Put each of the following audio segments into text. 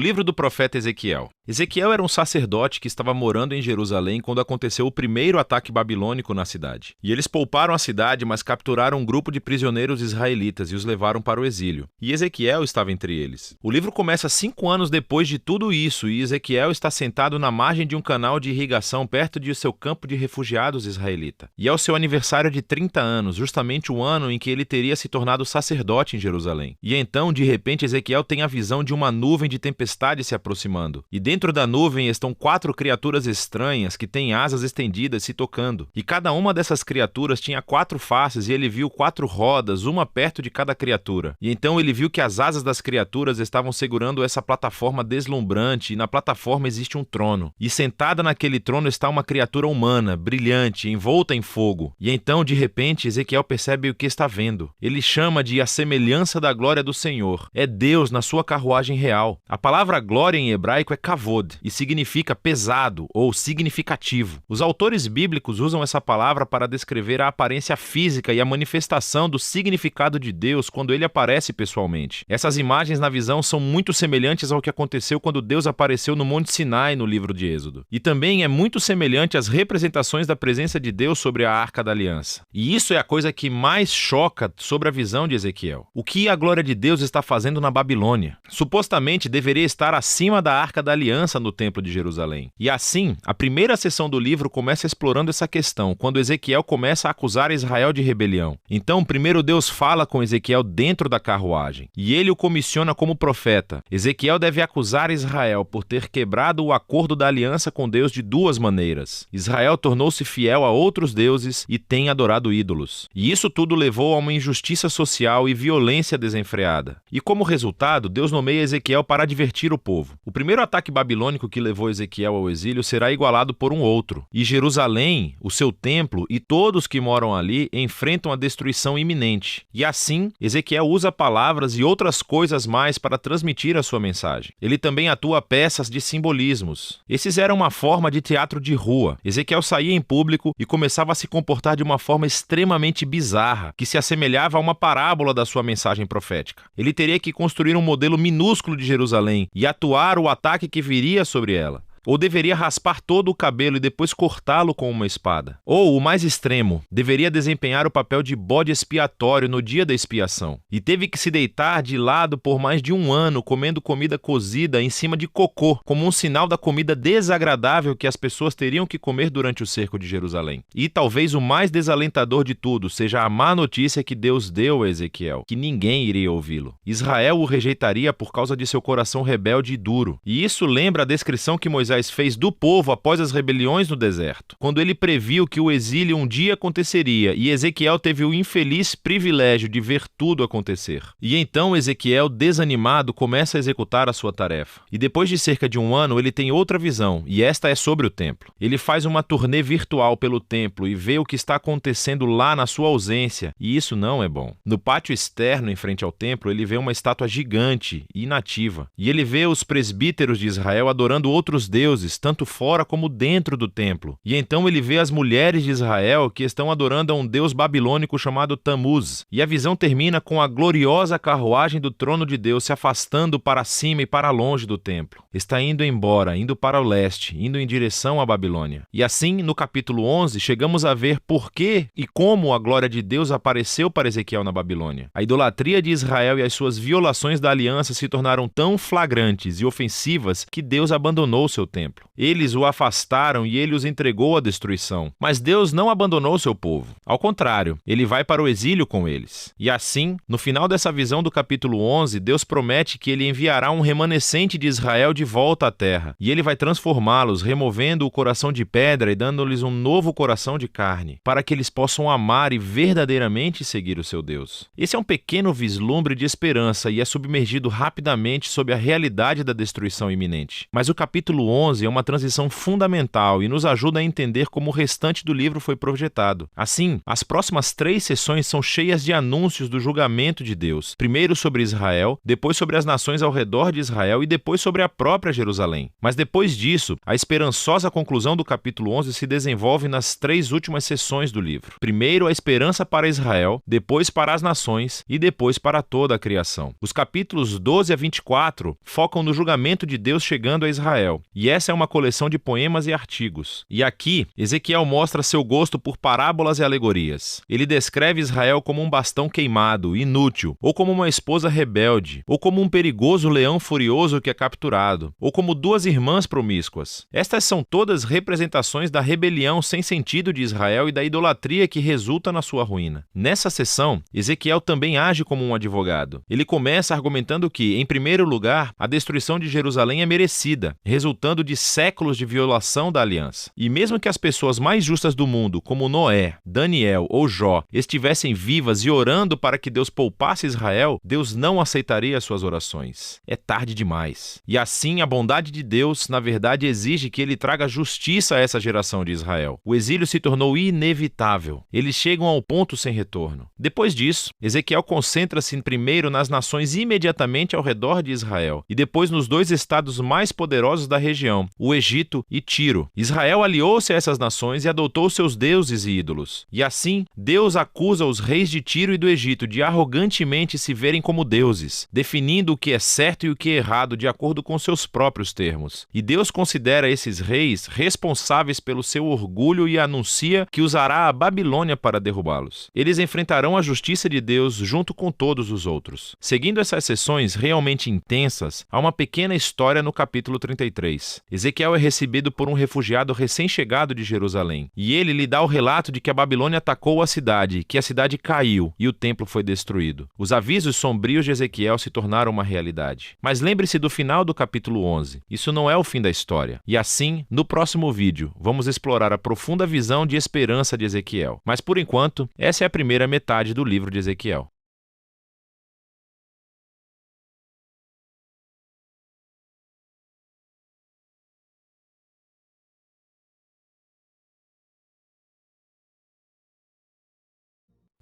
Livro do profeta Ezequiel. Ezequiel era um sacerdote que estava morando em Jerusalém quando aconteceu o primeiro ataque babilônico na cidade. E eles pouparam a cidade, mas capturaram um grupo de prisioneiros israelitas e os levaram para o exílio. E Ezequiel estava entre eles. O livro começa 5 anos depois de tudo isso, e Ezequiel está sentado na margem de um canal de irrigação perto de seu campo de refugiados israelita. E é o seu aniversário de 30 anos, justamente o ano em que ele teria se tornado sacerdote em Jerusalém. E então, de repente, Ezequiel tem a visão de uma nuvem de tempestade se aproximando. E dentro da nuvem estão 4 criaturas estranhas que têm asas estendidas se tocando. E cada uma dessas criaturas tinha 4 faces e ele viu 4 rodas, uma perto de cada criatura. E então ele viu que as asas das criaturas estavam segurando essa plataforma deslumbrante e na plataforma existe um trono. E sentada naquele trono está uma criatura humana, brilhante, envolta em fogo. E então, de repente, Ezequiel percebe o que está vendo. Ele chama de a semelhança da glória do Senhor. É Deus na sua carruagem real. A palavra glória em hebraico é kavod e significa pesado ou significativo. Os autores bíblicos usam essa palavra para descrever a aparência física e a manifestação do significado de Deus quando ele aparece pessoalmente. Essas imagens na visão são muito semelhantes ao que aconteceu quando Deus apareceu no Monte Sinai no livro de Êxodo. E também é muito semelhante às representações da presença de Deus sobre a Arca da Aliança. E isso é a coisa que mais choca sobre a visão de Ezequiel. O que a glória de Deus está fazendo na Babilônia? Supostamente deveria estar acima da Arca da Aliança no Templo de Jerusalém. E assim, a primeira seção do livro começa explorando essa questão, quando Ezequiel começa a acusar Israel de rebelião. Então, primeiro Deus fala com Ezequiel dentro da carruagem, e ele o comissiona como profeta. Ezequiel deve acusar Israel por ter quebrado o acordo da aliança com Deus de 2 maneiras. Israel tornou-se fiel a outros deuses e tem adorado ídolos. E isso tudo levou a uma injustiça social e violência desenfreada. E como resultado, Deus nomeia Ezequiel para advertir o povo. O primeiro ataque babilônico que levou Ezequiel ao exílio será igualado por um outro. E Jerusalém, o seu templo e todos que moram ali enfrentam a destruição iminente. E assim, Ezequiel usa palavras e outras coisas mais para transmitir a sua mensagem. Ele também atua peças de simbolismos. Esses eram uma forma de teatro de rua. Ezequiel saía em público e começava a se comportar de uma forma extremamente bizarra, que se assemelhava a uma parábola da sua mensagem profética. Ele teria que construir um modelo minúsculo de Jerusalém e atuar o ataque que viria sobre ela. Ou deveria raspar todo o cabelo e depois cortá-lo com uma espada. Ou, o mais extremo, deveria desempenhar o papel de bode expiatório no dia da expiação. E teve que se deitar de lado por mais de 1 ano comendo comida cozida em cima de cocô, como um sinal da comida desagradável que as pessoas teriam que comer durante o cerco de Jerusalém. E talvez o mais desalentador de tudo seja a má notícia que Deus deu a Ezequiel, que ninguém iria ouvi-lo. Israel o rejeitaria por causa de seu coração rebelde e duro. E isso lembra a descrição que Moisés fez do povo após as rebeliões no deserto, quando ele previu que o exílio um dia aconteceria e Ezequiel teve o infeliz privilégio de ver tudo acontecer. E então Ezequiel, desanimado, começa a executar a sua tarefa. E depois de cerca de 1 ano, ele tem outra visão, e esta é sobre o templo. Ele faz uma turnê virtual pelo templo e vê o que está acontecendo lá na sua ausência, e isso não é bom. No pátio externo, em frente ao templo, ele vê uma estátua gigante e inativa, e ele vê os presbíteros de Israel adorando outros deuses, tanto fora como dentro do templo. E então ele vê as mulheres de Israel que estão adorando a um deus babilônico chamado Tamuz. E a visão termina com a gloriosa carruagem do trono de Deus se afastando para cima e para longe do templo. Está indo embora, indo para o leste, indo em direção à Babilônia. E assim, no capítulo 11, chegamos a ver por que e como a glória de Deus apareceu para Ezequiel na Babilônia. A idolatria de Israel e as suas violações da aliança se tornaram tão flagrantes e ofensivas que Deus abandonou seu templo. Eles o afastaram e ele os entregou à destruição. Mas Deus não abandonou seu povo. Ao contrário, ele vai para o exílio com eles. E assim, no final dessa visão do capítulo 11, Deus promete que ele enviará um remanescente de Israel de volta à terra. E ele vai transformá-los, removendo o coração de pedra e dando-lhes um novo coração de carne, para que eles possam amar e verdadeiramente seguir o seu Deus. Esse é um pequeno vislumbre de esperança e é submergido rapidamente sob a realidade da destruição iminente. Mas o capítulo 11 11 é uma transição fundamental e nos ajuda a entender como o restante do livro foi projetado. Assim, as próximas 3 sessões são cheias de anúncios do julgamento de Deus, primeiro sobre Israel, depois sobre as nações ao redor de Israel e depois sobre a própria Jerusalém. Mas depois disso, a esperançosa conclusão do capítulo 11 se desenvolve nas 3 últimas sessões do livro. Primeiro, a esperança para Israel, depois para as nações e depois para toda a criação. Os capítulos 12 a 24 focam no julgamento de Deus chegando a Israel, e essa é uma coleção de poemas e artigos. E aqui, Ezequiel mostra seu gosto por parábolas e alegorias. Ele descreve Israel como um bastão queimado, inútil, ou como uma esposa rebelde, ou como um perigoso leão furioso que é capturado, ou como 2 irmãs promíscuas. Estas são todas representações da rebelião sem sentido de Israel e da idolatria que resulta na sua ruína. Nessa sessão, Ezequiel também age como um advogado. Ele começa argumentando que, em primeiro lugar, a destruição de Jerusalém é merecida, resultando de séculos de violação da aliança. E mesmo que as pessoas mais justas do mundo, como Noé, Daniel ou Jó, estivessem vivas e orando para que Deus poupasse Israel, Deus não aceitaria as suas orações. É tarde demais. E assim, a bondade de Deus, na verdade, exige que ele traga justiça a essa geração de Israel. O exílio se tornou inevitável. Eles chegam ao ponto sem retorno. Depois disso, Ezequiel concentra-se primeiro nas nações imediatamente ao redor de Israel e depois nos 2 estados mais poderosos da região, o Egito e Tiro. Israel aliou-se a essas nações e adotou seus deuses e ídolos. E assim, Deus acusa os reis de Tiro e do Egito de arrogantemente se verem como deuses, definindo o que é certo e o que é errado de acordo com seus próprios termos. E Deus considera esses reis responsáveis pelo seu orgulho e anuncia que usará a Babilônia para derrubá-los. Eles enfrentarão a justiça de Deus junto com todos os outros. Seguindo essas sessões realmente intensas, há uma pequena história no capítulo 33. Ezequiel é recebido por um refugiado recém-chegado de Jerusalém, e ele lhe dá o relato de que a Babilônia atacou a cidade, que a cidade caiu e o templo foi destruído. Os avisos sombrios de Ezequiel se tornaram uma realidade. Mas lembre-se do final do capítulo 11. Isso não é o fim da história. E assim, no próximo vídeo, vamos explorar a profunda visão de esperança de Ezequiel. Mas por enquanto, essa é a primeira metade do livro de Ezequiel.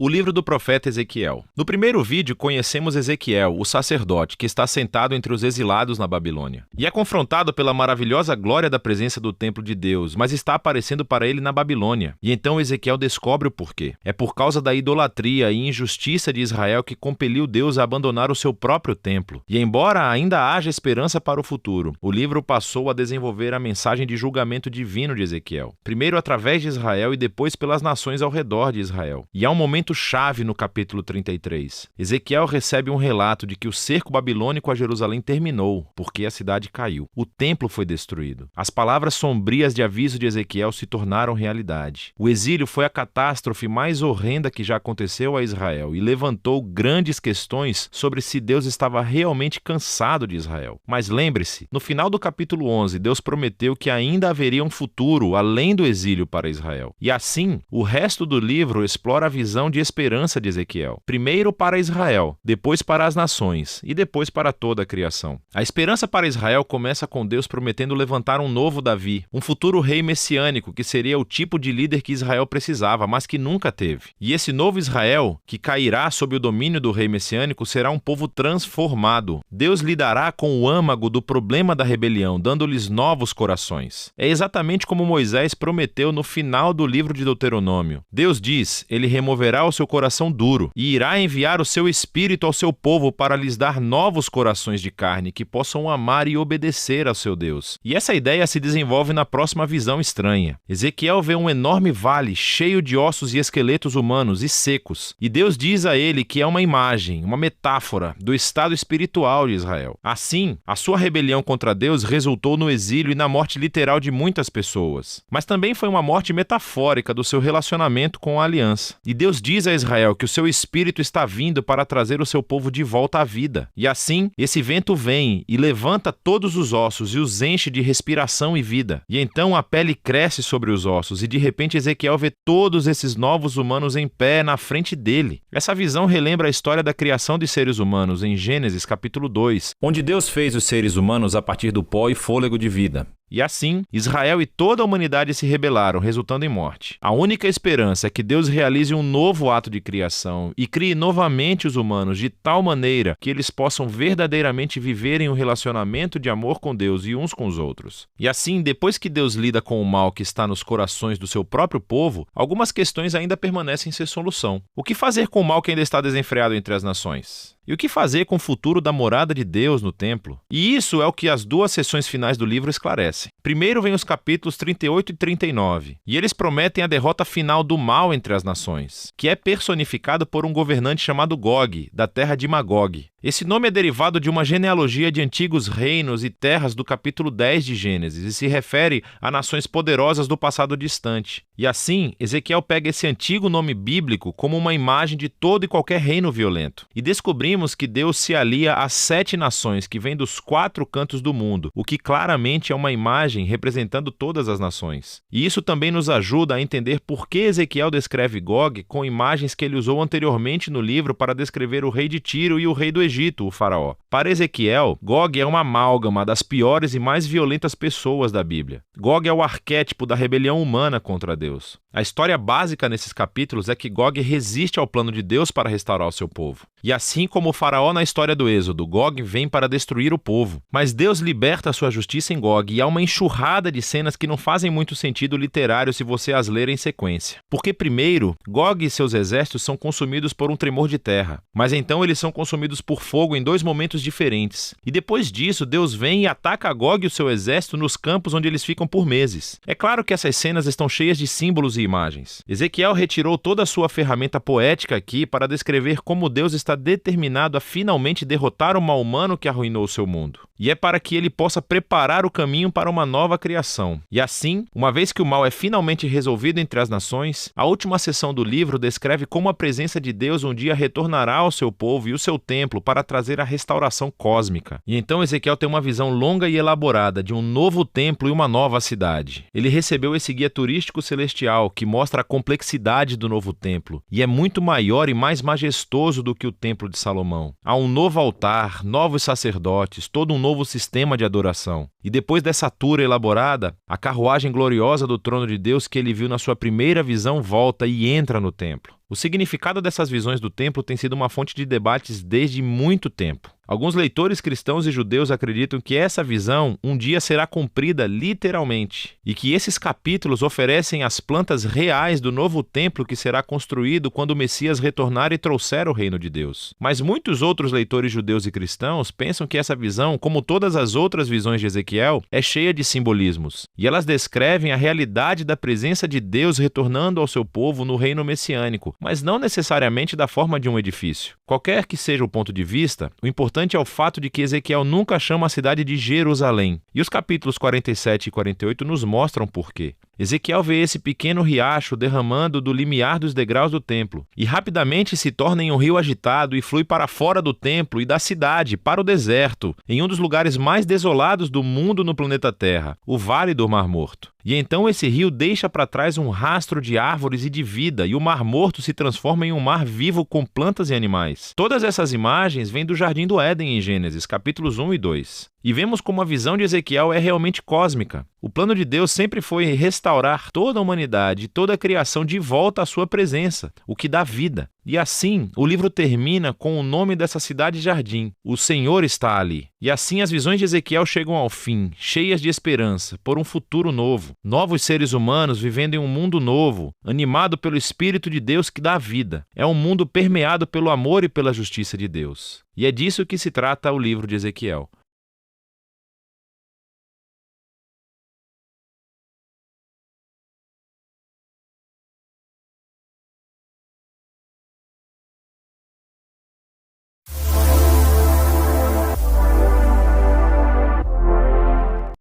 O livro do profeta Ezequiel. No primeiro vídeo, conhecemos Ezequiel, o sacerdote, que está sentado entre os exilados na Babilônia. E é confrontado pela maravilhosa glória da presença do templo de Deus, mas está aparecendo para ele na Babilônia. E então Ezequiel descobre o porquê. É por causa da idolatria e injustiça de Israel que compeliu Deus a abandonar o seu próprio templo. E embora ainda haja esperança para o futuro, o livro passou a desenvolver a mensagem de julgamento divino de Ezequiel. Primeiro através de Israel e depois pelas nações ao redor de Israel. E há um momento chave no capítulo 33. Ezequiel recebe um relato de que o cerco babilônico a Jerusalém terminou, porque a cidade caiu. O templo foi destruído. As palavras sombrias de aviso de Ezequiel se tornaram realidade. O exílio foi a catástrofe mais horrenda que já aconteceu a Israel e levantou grandes questões sobre se Deus estava realmente cansado de Israel. Mas lembre-se, no final do capítulo 11, Deus prometeu que ainda haveria um futuro além do exílio para Israel. E assim, o resto do livro explora a visão de esperança de Ezequiel. Primeiro para Israel, depois para as nações e depois para toda a criação. A esperança para Israel começa com Deus prometendo levantar um novo Davi, um futuro rei messiânico que seria o tipo de líder que Israel precisava, mas que nunca teve. E esse novo Israel, que cairá sob o domínio do rei messiânico, será um povo transformado. Deus lidará com o âmago do problema da rebelião, dando-lhes novos corações. É exatamente como Moisés prometeu no final do livro de Deuteronômio. Deus diz, ele removerá o seu coração duro e irá enviar o seu espírito ao seu povo para lhes dar novos corações de carne que possam amar e obedecer ao seu Deus. E essa ideia se desenvolve na próxima visão estranha. Ezequiel vê um enorme vale cheio de ossos e esqueletos humanos e secos. E Deus diz a ele que é uma imagem, uma metáfora do estado espiritual de Israel. Assim, a sua rebelião contra Deus resultou no exílio e na morte literal de muitas pessoas. Mas também foi uma morte metafórica do seu relacionamento com a aliança. E Deus diz a Israel que o seu espírito está vindo para trazer o seu povo de volta à vida. E assim, esse vento vem e levanta todos os ossos e os enche de respiração e vida. E então a pele cresce sobre os ossos e de repente Ezequiel vê todos esses novos humanos em pé na frente dele. Essa visão relembra a história da criação de seres humanos em Gênesis capítulo 2, onde Deus fez os seres humanos a partir do pó e fôlego de vida. E assim, Israel e toda a humanidade se rebelaram, resultando em morte. A única esperança é que Deus realize um novo ato de criação e crie novamente os humanos de tal maneira que eles possam verdadeiramente viver em um relacionamento de amor com Deus e uns com os outros. E assim, depois que Deus lida com o mal que está nos corações do seu próprio povo, algumas questões ainda permanecem sem solução. O que fazer com o mal que ainda está desenfreado entre as nações? E o que fazer com o futuro da morada de Deus no templo? E isso é o que as duas sessões finais do livro esclarecem. Primeiro vem os capítulos 38 e 39, e eles prometem a derrota final do mal entre as nações, que é personificado por um governante chamado Gog, da terra de Magog. Esse nome é derivado de uma genealogia de antigos reinos e terras do capítulo 10 de Gênesis e se refere a nações poderosas do passado distante. E assim, Ezequiel pega esse antigo nome bíblico como uma imagem de todo e qualquer reino violento. E descobrimos que Deus se alia às 7 nações que vêm dos 4 cantos do mundo, o que claramente é uma imagem representando todas as nações. E isso também nos ajuda a entender por que Ezequiel descreve Gog com imagens que ele usou anteriormente no livro para descrever o rei de Tiro e o rei do Egito, o faraó. Para Ezequiel, Gog é uma amálgama das piores e mais violentas pessoas da Bíblia. Gog é o arquétipo da rebelião humana contra Deus. A história básica nesses capítulos é que Gog resiste ao plano de Deus para restaurar o seu povo. E assim como o faraó na história do Êxodo, Gog vem para destruir o povo. Mas Deus liberta a sua justiça em Gog e há uma enxurrada de cenas que não fazem muito sentido literário se você as ler em sequência. Porque primeiro, Gog e seus exércitos são consumidos por um tremor de terra, mas então eles são consumidos por fogo em 2 momentos diferentes. E depois disso, Deus vem e ataca Gog e o seu exército nos campos onde eles ficam por meses. É claro que essas cenas estão cheias de símbolos e imagens. Ezequiel retirou toda a sua ferramenta poética aqui para descrever como Deus está determinado a finalmente derrotar o mal humano que arruinou o seu mundo. E é para que ele possa preparar o caminho para uma nova criação. E assim, uma vez que o mal é finalmente resolvido entre as nações, a última seção do livro descreve como a presença de Deus um dia retornará ao seu povo e o seu templo para trazer a restauração cósmica. E então Ezequiel tem uma visão longa e elaborada de um novo templo e uma nova cidade. Ele recebeu esse guia turístico celestial que mostra a complexidade do novo templo e é muito maior e mais majestoso do que o templo de Salomão. Há um novo altar, novos sacerdotes, todo um novo sistema de adoração. E depois dessa tour elaborada, a carruagem gloriosa do trono de Deus que ele viu na sua primeira visão volta e entra no templo. O significado dessas visões do templo tem sido uma fonte de debates desde muito tempo. Alguns leitores cristãos e judeus acreditam que essa visão um dia será cumprida literalmente e que esses capítulos oferecem as plantas reais do novo templo que será construído quando o Messias retornar e trouxer o reino de Deus. Mas muitos outros leitores judeus e cristãos pensam que essa visão, como todas as outras visões de Ezequiel, é cheia de simbolismos e elas descrevem a realidade da presença de Deus retornando ao seu povo no reino messiânico, mas não necessariamente da forma de um edifício. Qualquer que seja o ponto de vista, o importante é o fato de que Ezequiel nunca chama a cidade de Jerusalém. E os capítulos 47 e 48 nos mostram por quê. Ezequiel vê esse pequeno riacho derramando do limiar dos degraus do templo e rapidamente se torna em um rio agitado e flui para fora do templo e da cidade, para o deserto, em um dos lugares mais desolados do mundo no planeta Terra, o Vale do Mar Morto. E então esse rio deixa para trás um rastro de árvores e de vida, e o Mar Morto se transforma em um mar vivo com plantas e animais. Todas essas imagens vêm do Jardim do Éden em Gênesis, capítulos 1 e 2. E vemos como a visão de Ezequiel é realmente cósmica. O plano de Deus sempre foi restaurar toda a humanidade e toda a criação de volta à sua presença, o que dá vida. E assim, o livro termina com o nome dessa cidade-jardim. O Senhor está ali. E assim as visões de Ezequiel chegam ao fim, cheias de esperança, por um futuro novo. Novos seres humanos vivendo em um mundo novo, animado pelo Espírito de Deus que dá vida. É um mundo permeado pelo amor e pela justiça de Deus. E é disso que se trata o livro de Ezequiel.